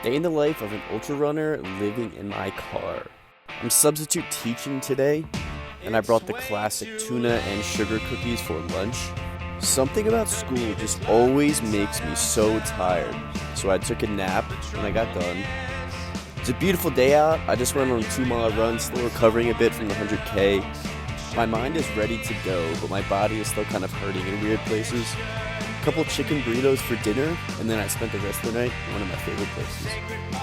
Day in the life of an ultra runner living in my car. I'm substitute teaching today, and I brought the classic tuna and sugar cookies for lunch. Something about school just always makes me so tired, so I took a nap when I got done. It's a beautiful day out. I just went on a 2-mile run, still recovering a bit from the 100K. My mind is ready to go, but my body is still kind of hurting in weird places. A couple chicken burritos for dinner, and then I spent the rest of the night in one of my favorite places.